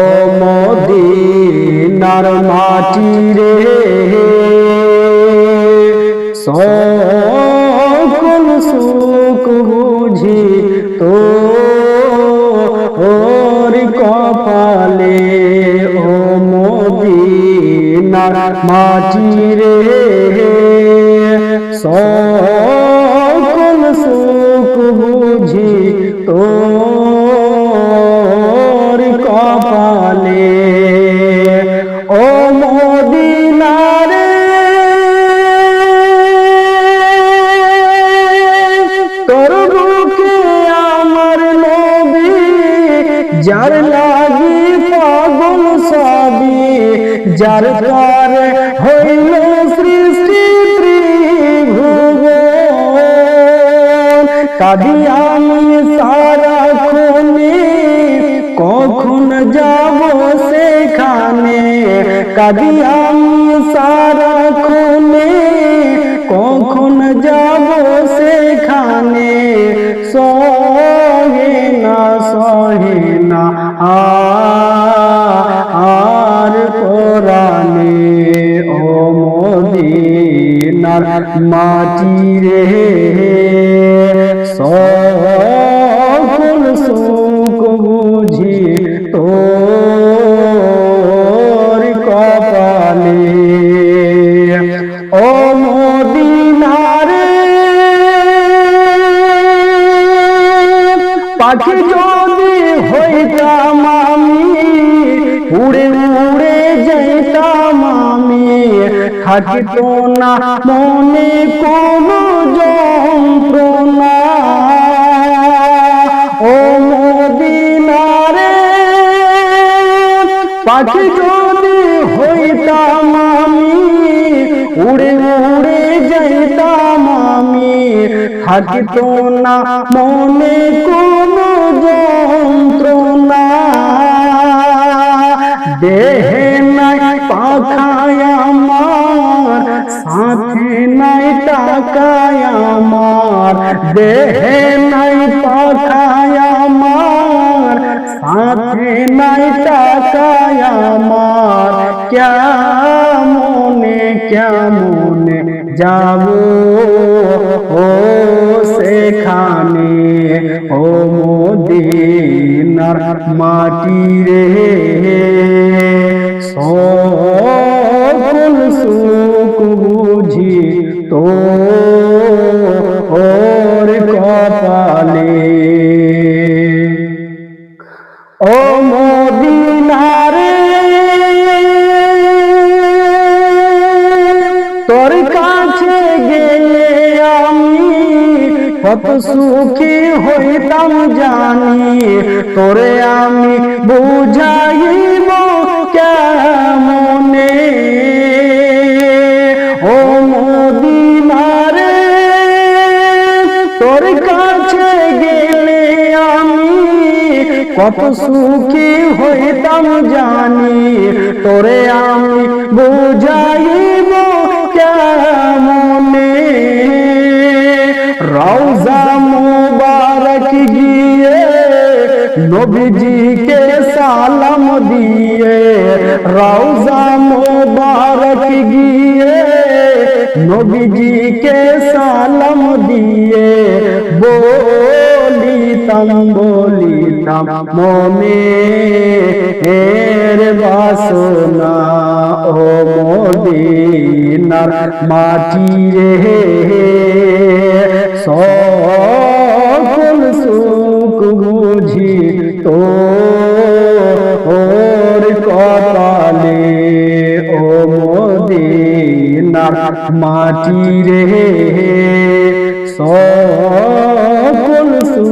ও মদিনার মাটি রে সকল সুখ বুঝি তোর কপালে। ও মদিনার মাটি রে সকল সুখ বুঝি তোর কপালে। ও মদিনারে তোর বুকে আমার নবী যার লাগি পাগল সবই, যার কারে হইল সৃষ্টি ত্রিভুবন। কাঁদি আমি সারাক্ষণে কখন যাব সেখানে, কাঁদি আমি সারাক্ষণে কখন যাব সেখানে। সহে না আর পরাণে। ও মদিনার মাটি রে সকল সুখ বুঝি তোর কপালে। ও মদিনারে পাখি যদি হইতাম আমি, উড়ে উড়ে যাইতাম আমি, থাকিত না মনে কোনো যন্ত্রণা। ও মদিনারে পাখি যদি হইতাম আমি, উড়ে উড়ে যাইতাম আমি, থাকিত না মনে কোনো যন্ত্রণা। দেহে নাই পাখায় আমার, সাথে নাই টাকায় আমার, দেহে নাই পাখায় আমার, সাথে নাই টাকায় আমার। কেমনে যাব ও সেখানে। ও মদিনার মাটি রে সকল সুখ বুঝি তোর কপালে। ও মদিনারে তোর কাছে গেলে আমি কত সুখী হইতাম জানি, তোরে আমি বুঝাইব কেমনে। ও মদিনারে তোর কাছে গেলে আমি কত সুখী হইতাম জানি, তোরে আমি বুঝাইব কেমনে। রওজা মুবারক গিয়ে নবীজিকে সালাম দিয়ে, রওজা মুবারক গিয়ে নবীজিকে সালাম দিয়ে, বলিতাম মনে এর বাসনা। ও মদিনার মাটি রে সকল সুখ বুঝি তোর কপালে। ও মদিনার মাটি রে সকল সুখ